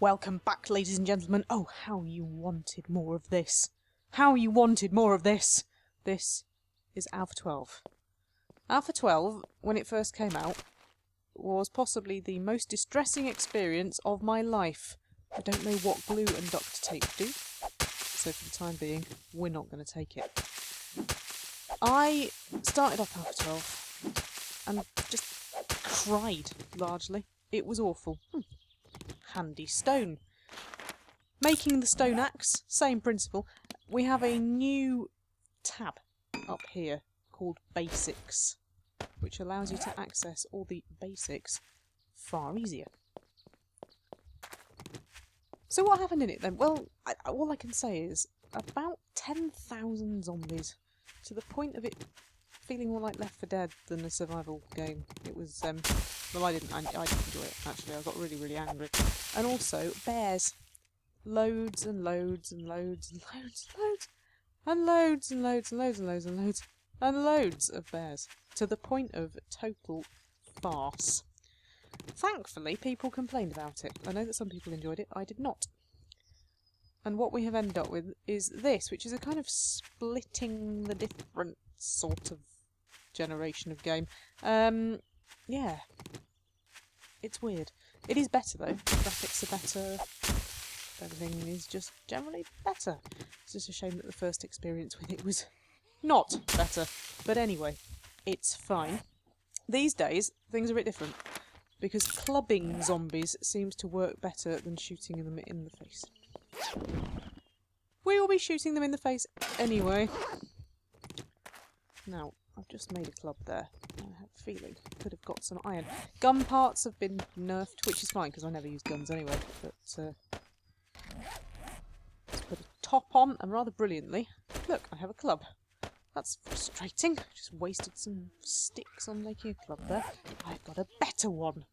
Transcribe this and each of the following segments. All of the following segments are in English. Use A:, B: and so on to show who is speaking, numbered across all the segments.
A: Welcome back, ladies and gentlemen. Oh, how you wanted more of this. How you wanted more of this. This is Alpha 12. Alpha 12, when it first came out, was possibly the most distressing experience of my life. I don't know what glue and duct tape do, so for the time being, we're not going to take it. I started off Alpha 12 and just cried, largely. It was awful. Handy stone. Making the stone axe, same principle. We have a new tab up here called Basics, which allows you to access all the basics far easier. So what happened in it then? Well, all I can say is about 10,000 zombies, to the point of it feeling more like Left 4 Dead than a survival game. It was, well, I didn't enjoy it, actually. I got really, really angry. And also, bears. Loads and loads and loads and loads and loads and loads and loads and loads and loads and loads and loads of bears, to the point of total farce. Thankfully, people complained about it. I know that some people enjoyed it, I did not. And what we have ended up with is this, which is a kind of splitting the different sort of generation of game. Yeah. It's weird. It is better though. The graphics are better. Everything is just generally better. It's just a shame that the first experience with it was not better. But anyway, it's fine. These days, things are a bit different, because clubbing zombies seems to work better than shooting them in the face. We will be shooting them in the face anyway. Now, I've just made a club there. I have a feeling I could have got some iron. Gun parts have been nerfed, which is fine because I never use guns anyway. But let's put a top on, and rather brilliantly, look, I have a club. That's frustrating. I just wasted some sticks on making a club there. I've got a better one.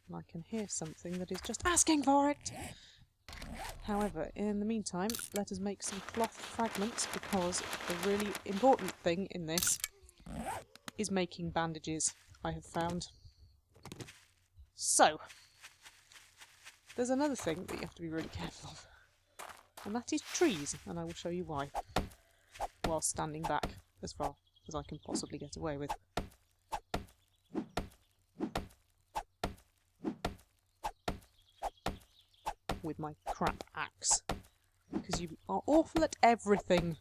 A: And I can hear something that is just asking for it. However, in the meantime, let us make some cloth fragments, because the really important thing in this is making bandages, I have found. So, there's another thing that you have to be really careful of, and that is trees, and I will show you why, while standing back as far as I can possibly get away with. With my crap axe, because you are awful at everything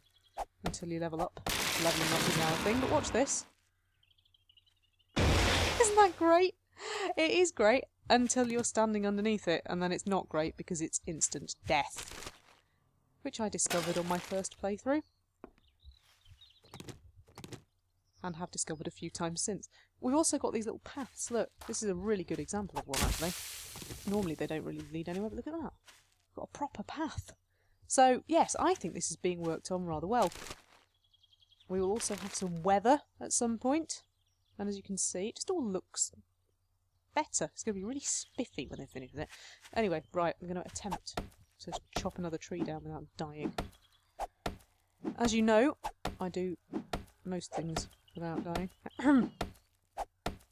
A: until you level up. Leveling up is now a thing, but watch this. Isn't that great? It is great until you're standing underneath it, and then it's not great because it's instant death, which I discovered on my first playthrough and have discovered a few times since. We've also got these little paths. Look, this is a really good example of one, actually. Normally they don't really lead anywhere, but look at that. We've got a proper path. So, yes, I think this is being worked on rather well. We will also have some weather at some point. And as you can see, it just all looks better. It's going to be really spiffy when they finish with it. Anyway, right, I'm going to attempt to chop another tree down without dying. As you know, I do most things without dying.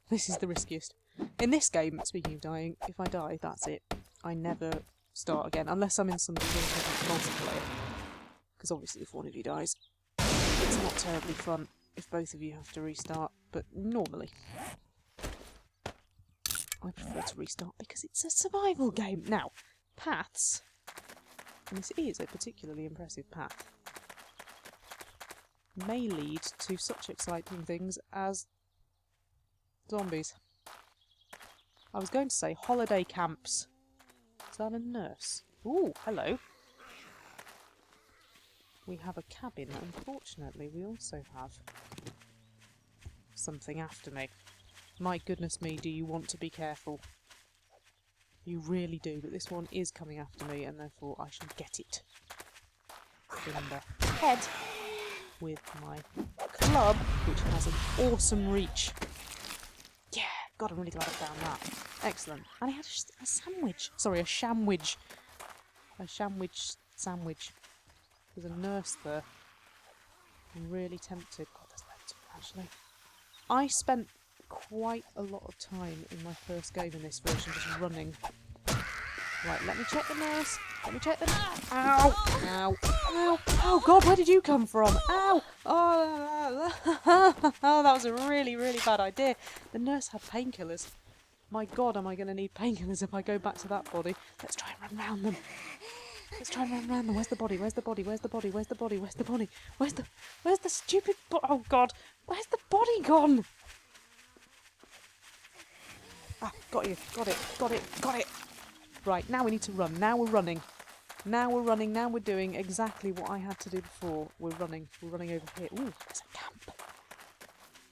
A: This is the riskiest. In this game, speaking of dying, if I die, that's it. I never start again, unless I'm in some multiplayer. Because obviously if one of you dies, it's not terribly fun if both of you have to restart, but normally I prefer to restart because it's a survival game. Now, paths, and this is a particularly impressive path, may lead to such exciting things as zombies. I was going to say holiday camps. Is that a nurse? Ooh, hello. We have a cabin. Unfortunately, we also have something after me. My goodness me, do you want to be careful? You really do, but this one is coming after me, and therefore I shall get it in the head with my club, which has an awesome reach. Yeah, God, I'm really glad I found that. Excellent. And I had a sandwich. Sorry, a shamwich. A shamwich sandwich. There's a nurse there. I'm really tempted. God, there's loads of them, actually. I spent quite a lot of time in my first game in this version just running Right, let me check the nurse. Let me check the... Ow! Ow! Ow! Oh, God, where did you come from? Ow! Oh, oh, that was a really, really bad idea. The nurse had painkillers. My God, am I going to need painkillers if I go back to that body? Let's try and run round them. Let's try and run round them. Where's the body? Where's the body? Where's the body? Where's the body? Where's the body? Where's the stupid oh, God. Where's the body gone? Ah, got you. Got it. Got it. Got it. Right, now we need to run. Now we're running. Now we're running. Now we're doing exactly what I had to do before. We're running. We're running over here. Ooh, there's a camp.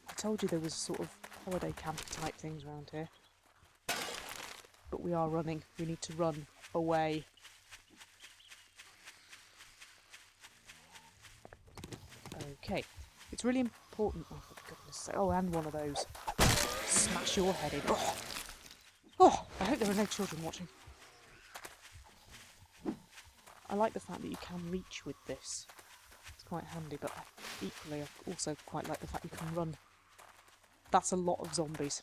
A: I told you there was sort of holiday camp type things around here. But we are running. We need to run away. Okay. It's really important. Oh, for goodness sake. Oh, and one of those. Smash your head in. Oh. Oh, I hope there are no children watching. I like the fact that you can reach with this. It's quite handy, but equally I also quite like the fact you can run. That's a lot of zombies.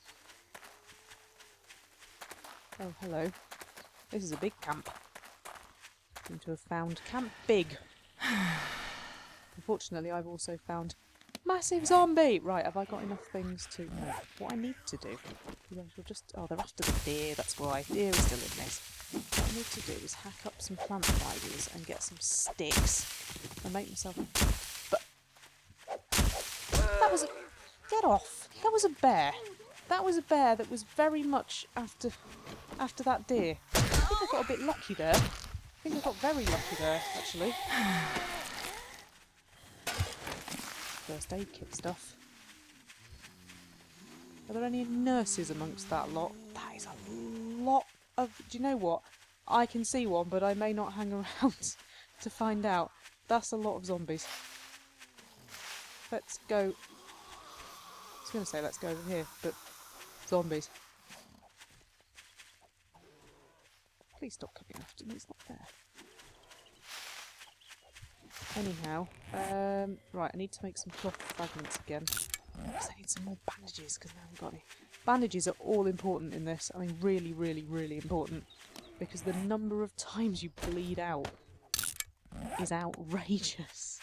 A: Oh, hello. This is a big camp. Seem to have found Camp Big. Unfortunately, I've also found massive zombie! Right, have I got enough things to... No. What I need to do... We'll just... Oh, they're after the deer, that's why. Deer is still in this. What I need to do is hack up some plant fibres and get some sticks and make myself... But... That was a... Get off! That was a bear. That was a bear that was very much after that deer. I think I got a bit lucky there. I think I got very lucky there, actually. First aid kit stuff. Are there any nurses amongst that lot? That is a lot of... Do you know what? I can see one, but I may not hang around to find out. That's a lot of zombies. Let's go... I was going to say let's go over here, but... Zombies. Please stop coming after me, it's not fair. Anyhow, right, I need to make some cloth fragments again. Because I need some more bandages, because I haven't got any. Bandages are all important in this. I mean, really, really, really important. Because the number of times you bleed out is outrageous.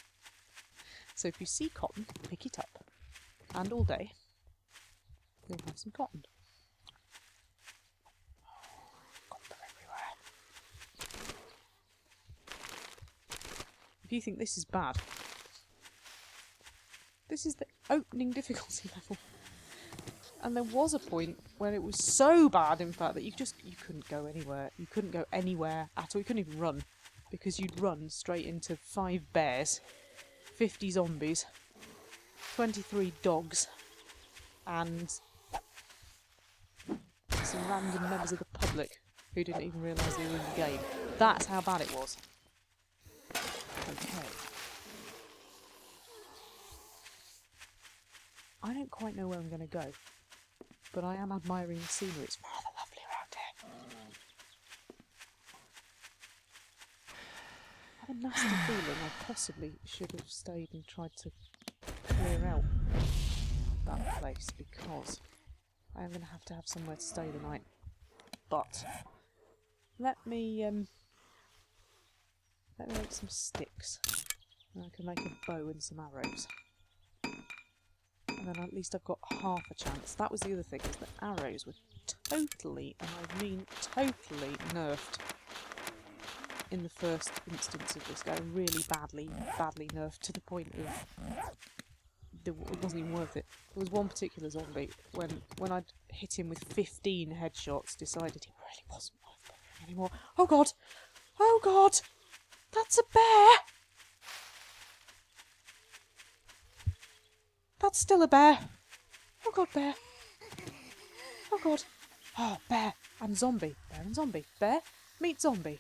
A: So if you see cotton, pick it up. And all day, you'll have some cotton. Cotton everywhere. If you think this is bad, this is the opening difficulty level. And there was a point where it was so bad, in fact, that you couldn't go anywhere. You couldn't go anywhere at all. You couldn't even run. Because you'd run straight into 5 bears, 50 zombies, 23 dogs, and some random members of the public who didn't even realise they were in the game. That's how bad it was. Okay. I don't quite know where I'm going to go, but I am admiring the scenery. It's rather lovely around here. I have a nasty feeling I possibly should have stayed and tried to clear out that place, because I am going to have somewhere to stay the night. But let me make some sticks, and I can make a bow and some arrows. And then at least I've got half a chance. That was the other thing, is that arrows were totally, and I mean totally, nerfed in the first instance of this game. Really badly nerfed, to the point of it wasn't even worth it. There was one particular zombie, when I'd hit him with 15 headshots, decided he really wasn't worth bothering anymore. Oh God! Oh God! That's a bear! That's still a bear. Oh God, bear. Oh God. Oh, bear and zombie. Bear and zombie. Bear, meet zombie.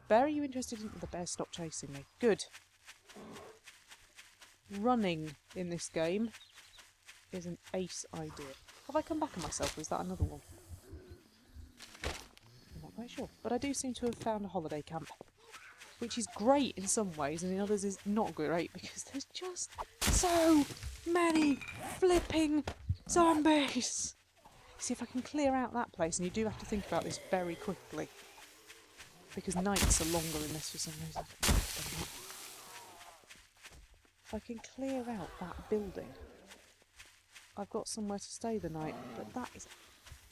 A: Bear, are you interested in... The bear stopped chasing me. Good. Running in this game is an ace idea. Have I come back on myself, or is that another one? I'm not quite sure. But I do seem to have found a holiday camp, which is great in some ways, and in others is not great, because there's just so many flipping zombies. See if I can clear out that place, and you do have to think about this very quickly. Because nights are longer in this for some reason. I don't know if I've done that. If I can clear out that building, I've got somewhere to stay the night, but that is an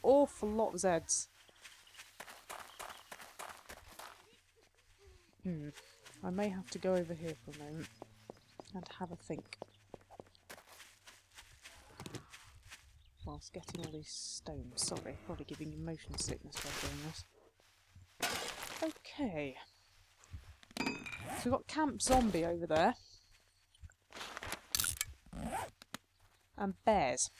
A: awful lot of Zeds. I may have to go over here for a moment and have a think. Whilst getting all these stones. Sorry, probably giving you motion sickness by doing this. Okay. So we've got Camp Zombie over there. And bears.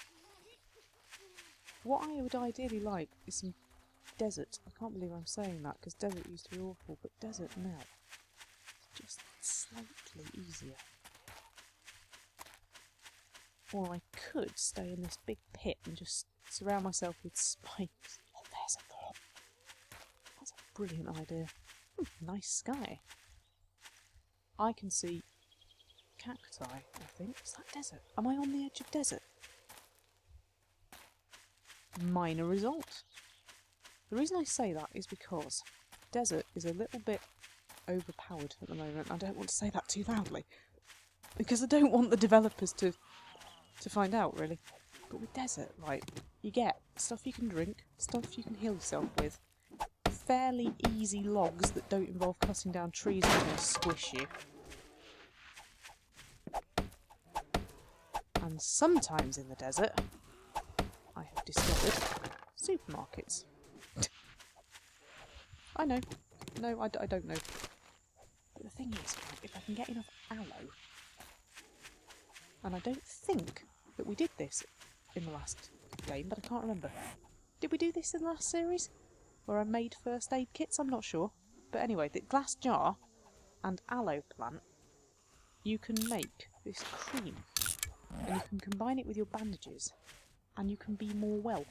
A: What I would ideally like is some desert. I can't believe I'm saying that because desert used to be awful, but desert now is just slightly easier. Or I could stay in this big pit and just surround myself with spikes. Oh, there's a thought. That's a brilliant idea. Nice sky. I can see cacti, I think. Is that desert? Am I on the edge of desert? Minor result. The reason I say that is because desert is a little bit overpowered at the moment. I don't want to say that too loudly. Because I don't want the developers to find out, really. But with desert, right, you get stuff you can drink, stuff you can heal yourself with, fairly easy logs that don't involve cutting down trees that are going to squish you. And sometimes in the desert, I have discovered supermarkets. I know. No, I don't know. But the thing is, if I can get enough aloe, and I don't think that we did this in the last game, but I can't remember. Did we do this in the last series? Where I made first aid kits? I'm not sure. But anyway, the glass jar and aloe plant, you can make this cream. And you can combine it with your bandages, and you can be more well.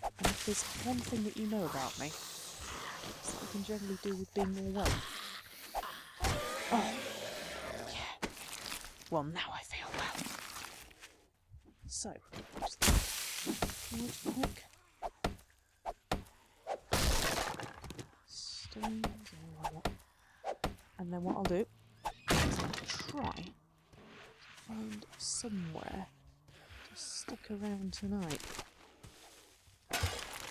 A: And if there's one thing that you know about me, it's that I can generally do with being more well. Oh, yeah. Well, now I feel well. So, just pick stones and then what I'll do is I'll try to find somewhere to stick around tonight.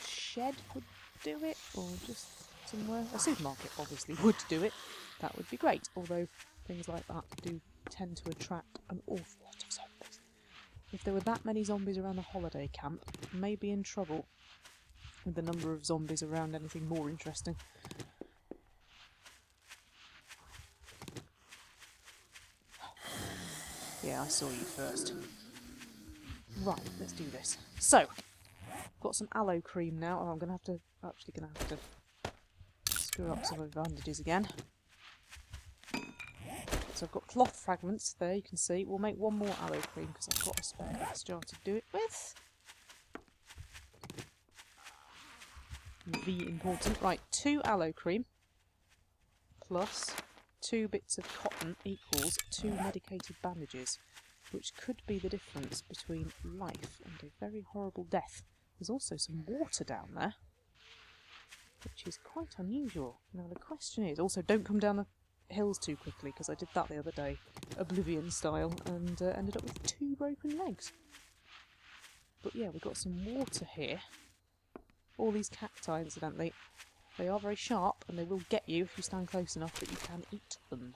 A: Shed would do it, or just somewhere. A supermarket obviously would do it. That would be great, although things like that do tend to attract an awful lot of zombies. If there were that many zombies around a holiday camp, I may be in trouble with the number of zombies around anything more interesting. Yeah, I saw you first. Right, let's do this. So, got some aloe cream now. Oh, I'm gonna have to screw up some of the bandages again. So I've got cloth fragments there, you can see. We'll make one more aloe cream because I've got a spare glass jar to do it with. V important. Right, 2 aloe cream plus 2 bits of cotton equals 2 medicated bandages, which could be the difference between life and a very horrible death. There's also some water down there, which is quite unusual. Now the question is, also don't come down the hills too quickly, because I did that the other day, Oblivion style, and ended up with 2 broken legs. But yeah, we've got some water here. All these cacti, incidentally, they are very sharp and they will get you if you stand close enough that you can eat them.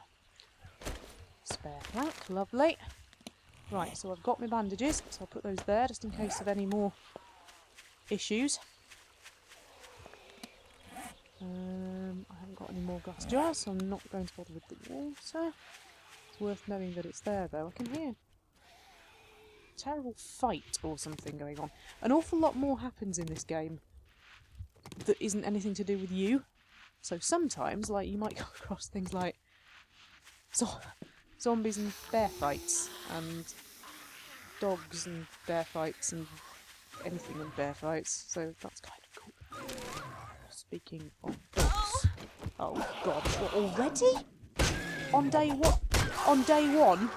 A: Spare plank, lovely. Right, so I've got my bandages, so I'll put those there just in case of any more issues. I haven't got any more glass jars, so I'm not going to bother with the water. It's worth knowing that it's there, though. I can hear a terrible fight or something going on. An awful lot more happens in this game that isn't anything to do with you. So sometimes, like, you might come across things like zombies and bear fights, and dogs and bear fights, and anything and bear fights. So that's kind of cool. Speaking of dogs, oh god, what, already? On day what? On day 1,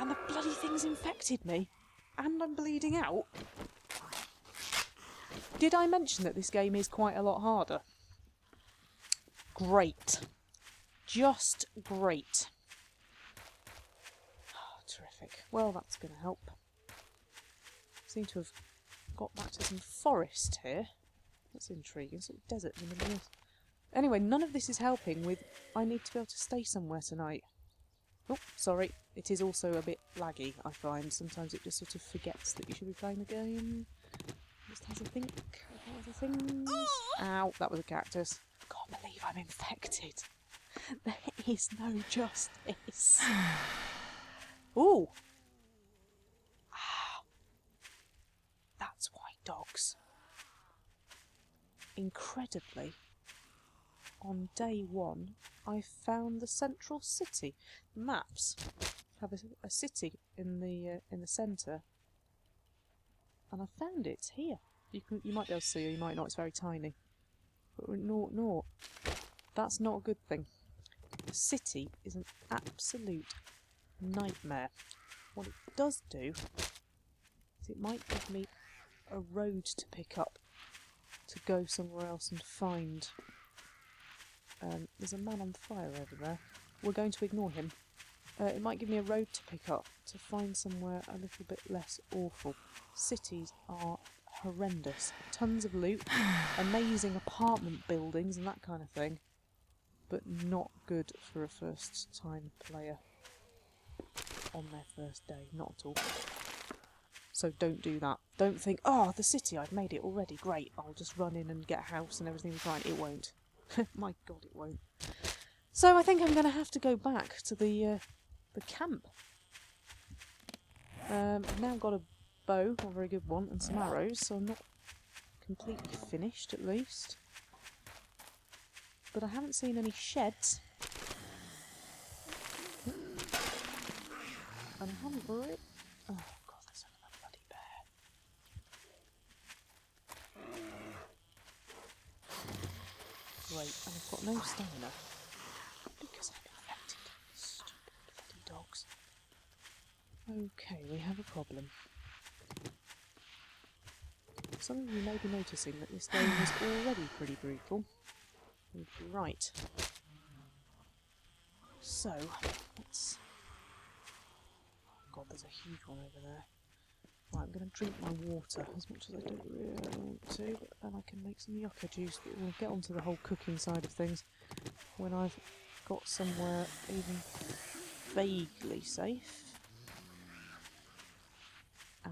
A: and the bloody thing's infected me, and I'm bleeding out. Did I mention that this game is quite a lot harder? Great. Just great. Oh, terrific. Well, that's going to help. Seem to have got back to some forest here. That's intriguing. Sort of desert in the middle of this. Anyway, none of this is helping with... I need to be able to stay somewhere tonight. Oh, sorry. It is also a bit laggy, I find. Sometimes it just sort of forgets that you should be playing the game. Just has a think about other things. Ow, that was a cactus. Can't believe I'm infected. There is no justice. Ooh. Ah. That's why dogs. Incredibly, on day one, I found the central city. Maps have a city in the centre, and I found it here. You might be able to see, or you might not. It's very tiny. But no, that's not a good thing. The city is an absolute nightmare. What it does do is it might give me a road to pick up to go somewhere else and find. There's a man on fire over there. We're going to ignore him. It might give me a road to pick up to find somewhere a little bit less awful. Cities are horrendous. Tons of loot, amazing apartment buildings and that kind of thing, but not good for a first time player on their first day. Not at all. So don't do that. Don't think, oh, the city, I've made it already, great, I'll just run in and get a house and everything will be fine. It won't. My God, it won't. So I think I'm going to have to go back to the camp. I've now got a bow, not a very good one, and some arrows, so I'm not completely finished at least. But I haven't seen any sheds. And I haven't really... Oh God, there's another bloody bear. Great, and I've got no stamina. Because I'm infected. Stupid bloody dogs. Okay, we have a problem. Some of you may be noticing that this game is already pretty brutal. You'd be right. So, let's... Oh God, there's a huge one over there. Right, I'm going to drink my water, as much as I don't really want to, but then I can make some yucca juice, but we'll get onto the whole cooking side of things when I've got somewhere even vaguely safe.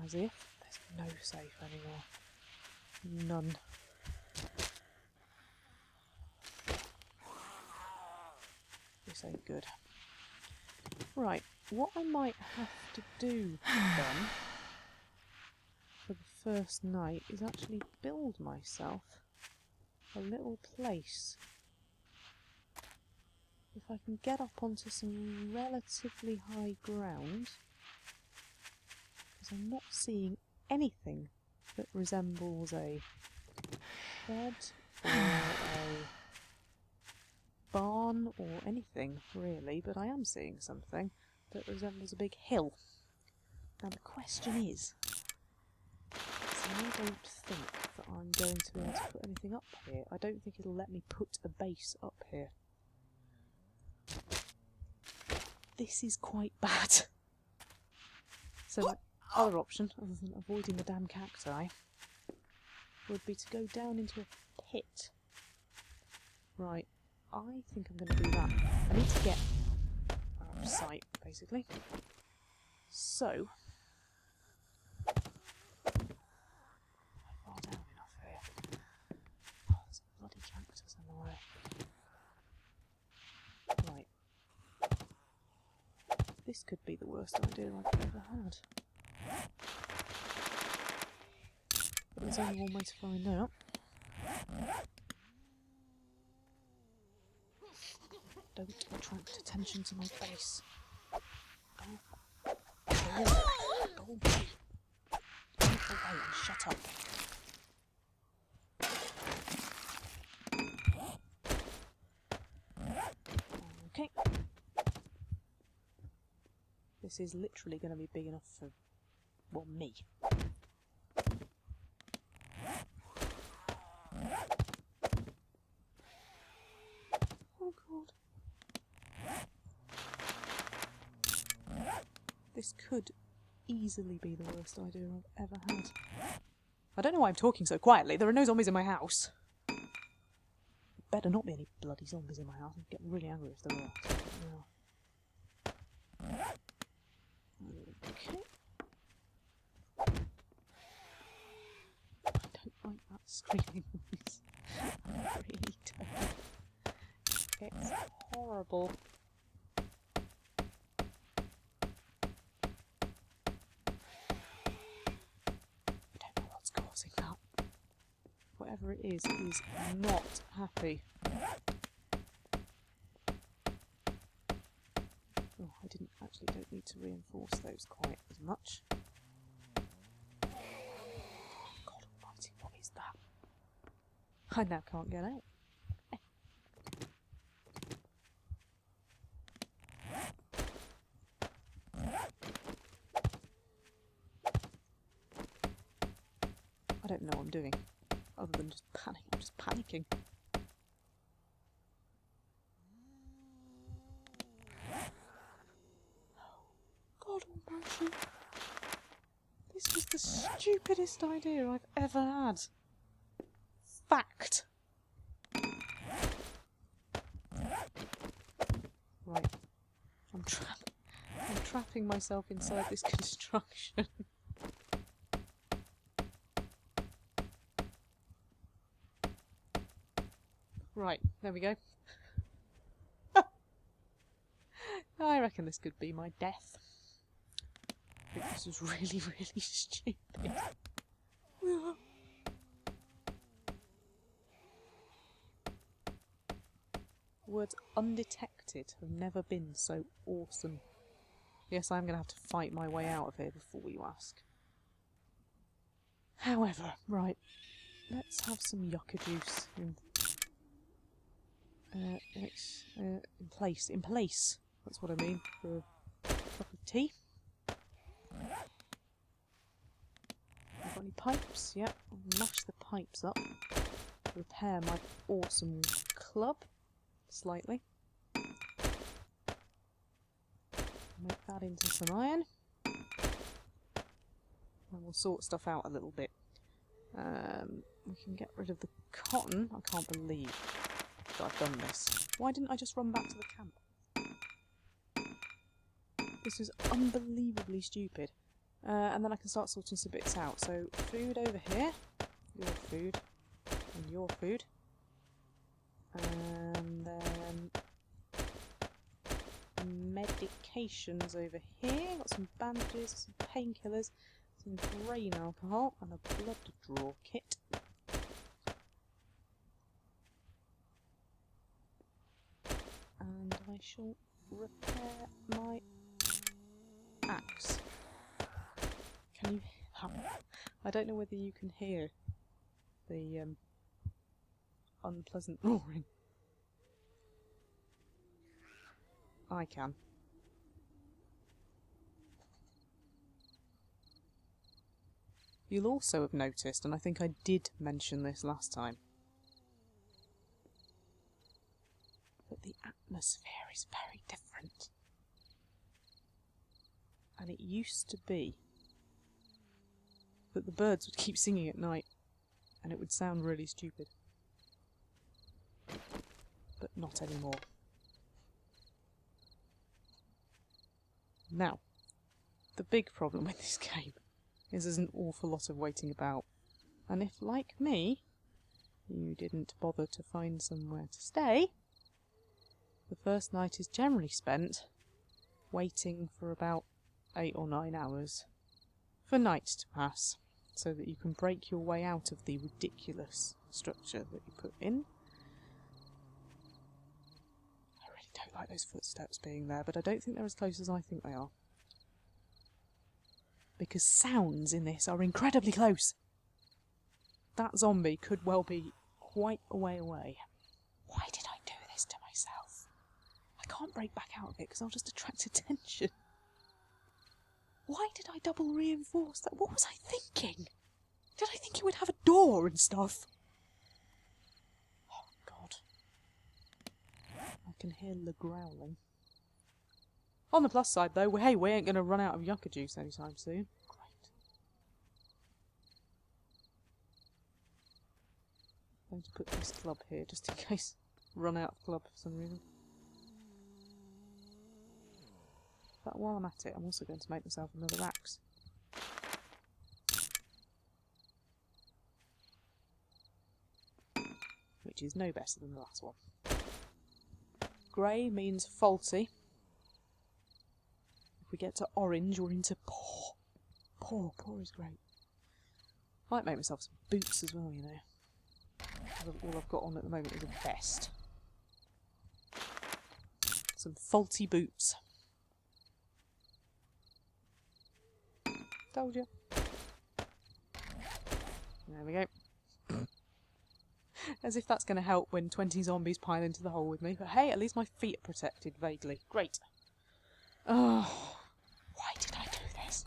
A: As if there's no safe anymore. None. This ain't good. Right, what I might have to do then for the first night is actually build myself a little place. If I can get up onto some relatively high ground, because I'm not seeing anything that resembles a shed or a barn or anything really, but I am seeing something that resembles a big hill. Now the question is, I don't think that I'm going to be able to put anything up here. I don't think it'll let me put a base up here. This is quite bad. So my other option, other than avoiding the damn cacti, would be to go down into a pit. Right, I think I'm going to do that. I need to get out of sight, basically. So, far down enough here. Oh, there's a bloody cactus in the way. Right. This could be the worst idea I've ever had. But there's only one way to find out. Don't attract attention to my base. Go away. Go away. Go away and shut up. Okay. This is literally going to be big enough for, well, me. This could easily be the worst idea I've ever had. I don't know why I'm talking so quietly. There are no zombies in my house. Better not be any bloody zombies in my house. I'd get really angry if there were. Okay. I don't like that screaming noise. I really don't. It's horrible. I don't know what's causing that. Whatever it is not happy. Oh, I don't need to reinforce those quite as much. God almighty, what is that? I now can't get out. I don't know what I'm doing, other than just panic. I'm just panicking. God almighty. This was the stupidest idea I've ever had. Fact. Right. I'm trapping myself inside this construction. Right, there we go. I reckon this could be my death. I think this was really, really stupid. Words undetected have never been so awesome. Yes, I'm going to have to fight my way out of here before you ask. However, right, let's have some yucca juice in place. That's what I mean, for a cup of tea. Got any pipes? Yep, I'll mash the pipes up. Repair my awesome club slightly. Make that into some iron. And we'll sort stuff out a little bit. We can get rid of the cotton. I can't believe that I've done this. Why didn't I just run back to the camp? This is unbelievably stupid. And then I can start sorting some bits out. So, food over here. Your food. And your food. And then medications over here. Got some bandages, some painkillers, some grain alcohol, and a blood draw kit. And I shall repair my axe. Can you... I don't know whether you can hear the unpleasant roaring. I can. You'll also have noticed, and I think I did mention this last time, that the atmosphere is very different. And it used to be that the birds would keep singing at night, and it would sound really stupid. But not anymore. Now, the big problem with this game is there's an awful lot of waiting about. And if, like me, you didn't bother to find somewhere to stay, the first night is generally spent waiting for about 8 or 9 hours for night to pass, so that you can break your way out of the ridiculous structure that you put in. I really don't like those footsteps being there, but I don't think they're as close as I think they are. Because sounds in this are incredibly close. That zombie could well be quite a way away. Why did I do this to myself? I can't break back out of it because I'll just attract attention. Why did I double reinforce that? What was I thinking? Did I think it would have a door and stuff? Oh, God. I can hear the growling. On the plus side, though, hey, we ain't going to run out of yucca juice anytime soon. Great. I'm going to put this club here, just in case I run out of club for some reason. But while I'm at it, I'm also going to make myself another axe. Which is no better than the last one. Grey means faulty. If we get to orange, we're into poor. Poor is great. I might make myself some boots as well, you know. All I've got on at the moment is a vest. Some faulty boots. Told you. There we go. As if that's going to help when 20 zombies pile into the hole with me. But hey, at least my feet are protected vaguely. Great. Oh, why did I do this?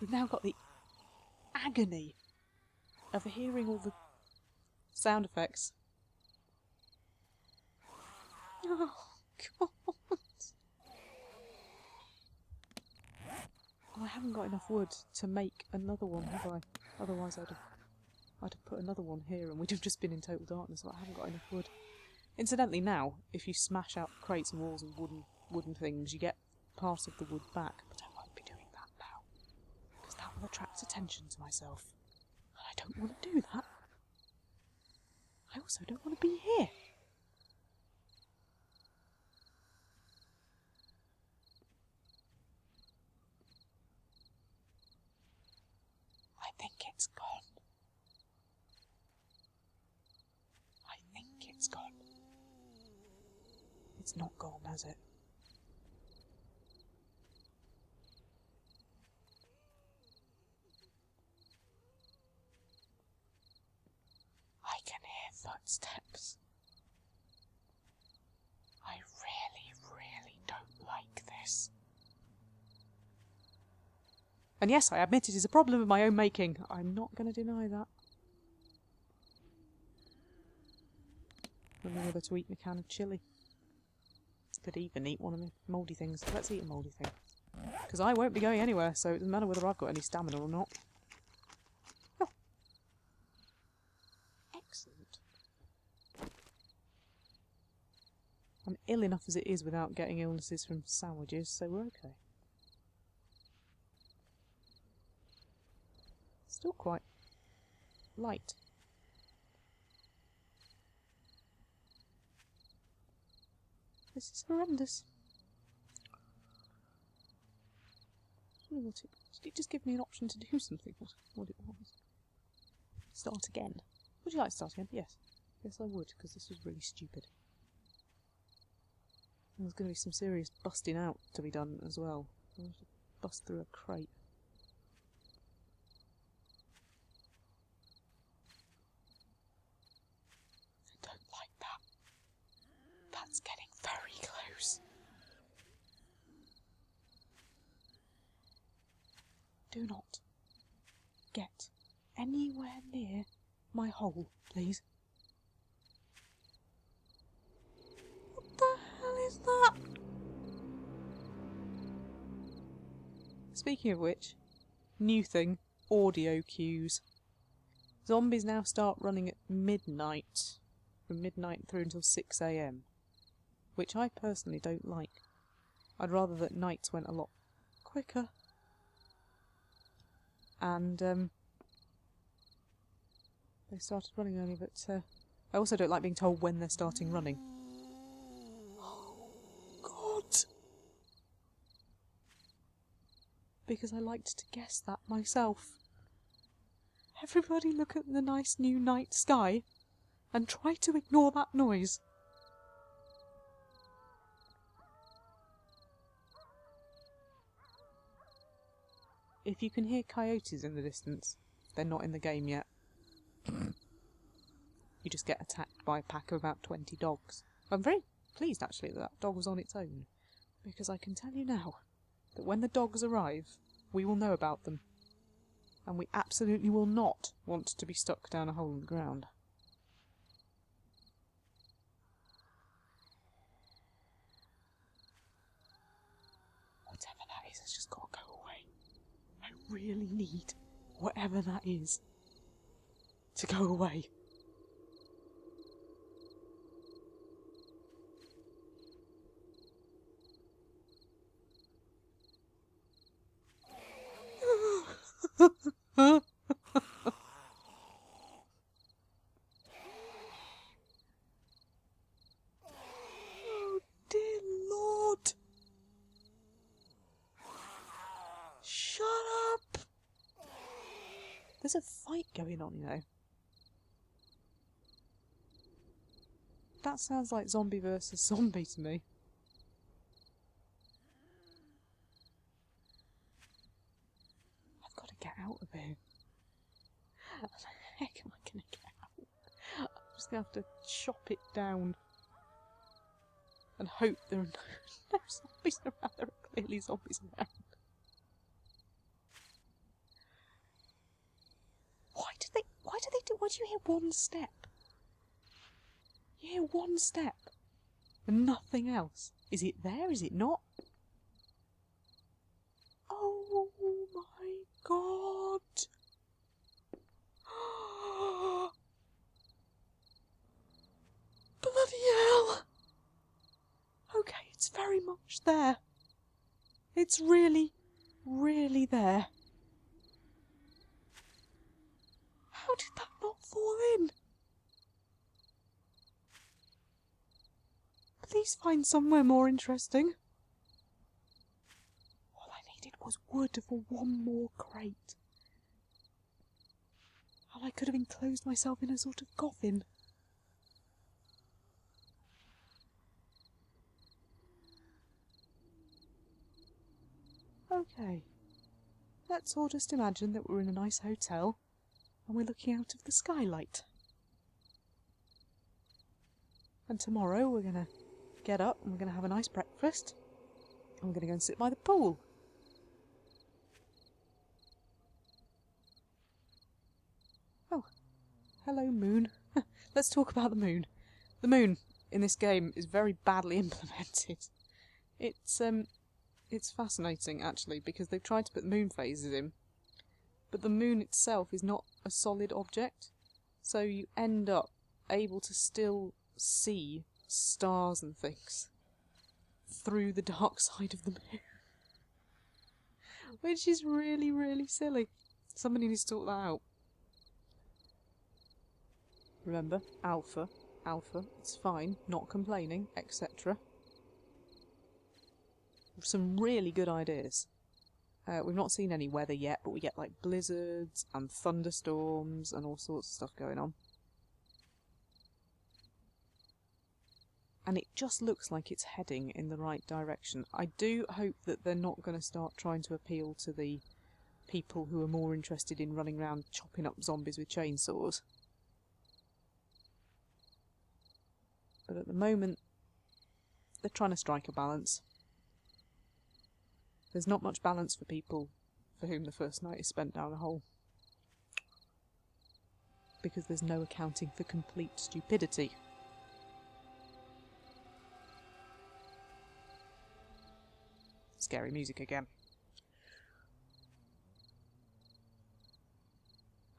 A: We've now got the agony of hearing all the sound effects. Oh, God. I haven't got enough wood to make another one, have I? Otherwise I'd have put another one here and we'd have just been in total darkness, but I haven't got enough wood. Incidentally, now, if you smash out crates and walls and wooden things, you get part of the wood back, but I won't be doing that now, because that will attract attention to myself. And I don't want to do that. I also don't want to be here. I think it's gone. I think it's gone. It's not gone, has it? I can hear footsteps. I really don't like this. And yes, I admit it is a problem of my own making. I'm not going to deny that. I don't know whether to eat my can of chilli. Could even eat one of the mouldy things. Let's eat a mouldy thing. Because I won't be going anywhere, so it doesn't matter whether I've got any stamina or not. Oh. Excellent. I'm ill enough as it is without getting illnesses from sandwiches, so we're okay. Still quite light. This is horrendous. Did it just give me an option to do something? What it was? Start again. Would you like to start again? Yes. Yes, I would, because this was really stupid. There's going to be some serious busting out to be done as well. I have to bust through a crate. I don't like that. That's getting very close. Do not get anywhere near my hole, please. What the hell is that? Speaking of which, new thing, audio cues. Zombies now start running at midnight, from midnight through until 6 AM, which I personally don't like. I'd rather that nights went a lot quicker. And they started running early, but I also don't like being told when they're starting running. Oh, God! Because I liked to guess that myself. Everybody look at the nice new night sky and try to ignore that noise. If you can hear coyotes in the distance, they're not in the game yet. You just get attacked by a pack of about 20 dogs. I'm very pleased actually that that dog was on its own, because I can tell you now that when the dogs arrive, we will know about them. And we absolutely will not want to be stuck down a hole in the ground. noise has just got to go away. I really need whatever that is to go away. Oh dear Lord! Shut up! There's a fight going on, you know. That sounds like zombie versus zombie to me. I've got to get out of here. How the heck am I going to get out? I'm just going to have to chop it down. And hope there are no zombies around. There are clearly zombies around. Why do you hear one step? You hear one step and nothing else. Is it there? Is it not? Oh my god! Bloody hell! Okay, it's very much there. It's really, really there. How did that not fall in? Please find somewhere more interesting. All I needed was wood for one more crate. And I could have enclosed myself in a sort of coffin. Okay. Let's all just imagine that we're in a nice hotel and we're looking out of the skylight. And tomorrow we're going to get up and we're going to have a nice breakfast and we're going to go and sit by the pool. Oh, hello moon. Let's talk about the moon. The moon in this game is very badly implemented. It's fascinating actually because they've tried to put moon phases in, but the moon itself is not a solid object, so you end up able to still see stars and things through the dark side of the moon. Which is really, really silly. Somebody needs to sort that out. Remember, alpha, it's fine, not complaining, etc. Some really good ideas. We've not seen any weather yet, but we get like blizzards and thunderstorms and all sorts of stuff going on. And it just looks like it's heading in the right direction. I do hope that they're not going to start trying to appeal to the people who are more interested in running around chopping up zombies with chainsaws. But at the moment, they're trying to strike a balance. There's not much balance for people for whom the first night is spent down a hole. Because there's no accounting for complete stupidity. Scary music again.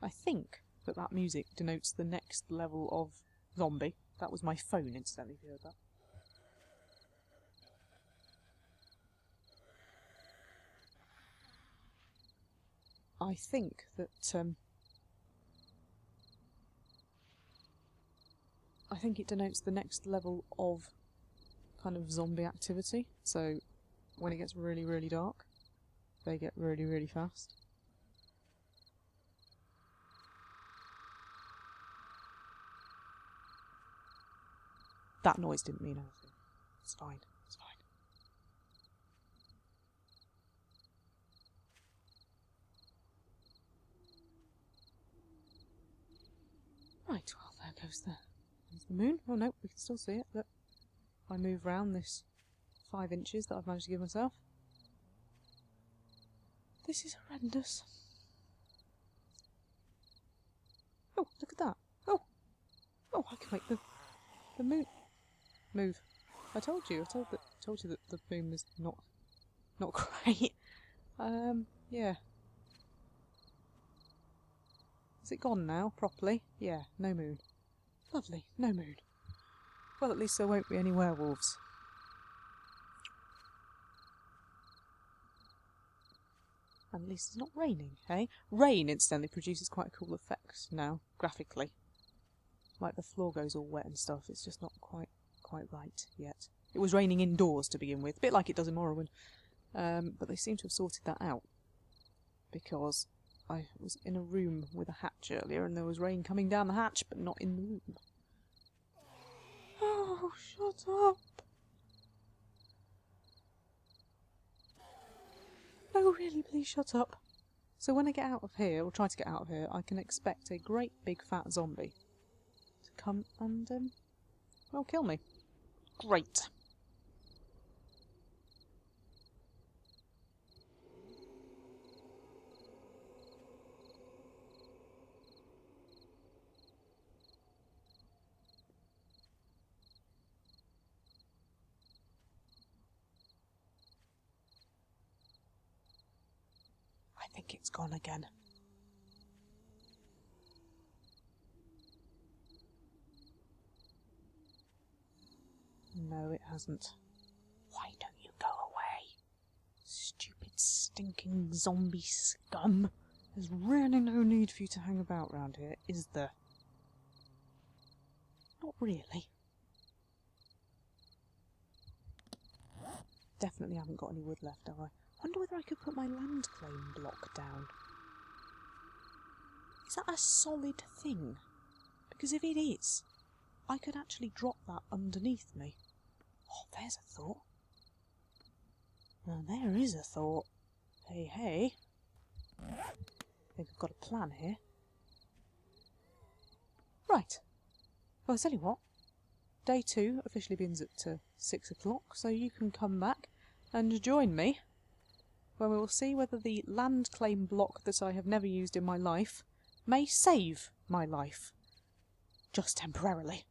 A: I think that music denotes the next level of zombie. That was my phone, incidentally, if you heard that. I think that I think it denotes the next level of kind of zombie activity. So when it gets really, really dark, they get really, really fast. That noise didn't mean anything. It's fine. It's fine. Right, well, there goes there's the moon. Oh no, we can still see it. Look, if I move round this 5 inches that I've managed to give myself. This is horrendous. Oh, look at that. Oh, I can make the moon move. I told you that the moon was not great. Yeah. Is it gone now, properly? Yeah, no moon. Lovely, no moon. Well, at least there won't be any werewolves. And at least it's not raining, eh? Rain, incidentally, produces quite a cool effect now, graphically. Like the floor goes all wet and stuff, it's just not quite right yet. It was raining indoors to begin with, a bit like it does in Morrowind. But they seem to have sorted that out. Because I was in a room with a hatch earlier and there was rain coming down the hatch, but not in the room. Oh, shut up! No, really, please shut up. So when I get out of here, or try to get out of here, I can expect a great big fat zombie to come and, well, kill me. Great. I think it's gone again. No, it hasn't. Why don't you go away? Stupid, stinking zombie scum. There's really no need for you to hang about round here, is there? Not really. Definitely haven't got any wood left, have I? Wonder whether I could put my land claim block down. Is that a solid thing? Because if it is, I could actually drop that underneath me. Oh, there's a thought. Now there is a thought. Hey, hey. I think I've got a plan here. Right. Well, I'll tell you what. Day 2 officially begins at 6 o'clock, so you can come back and join me when we will see whether the land claim block that I have never used in my life may save my life. Just temporarily.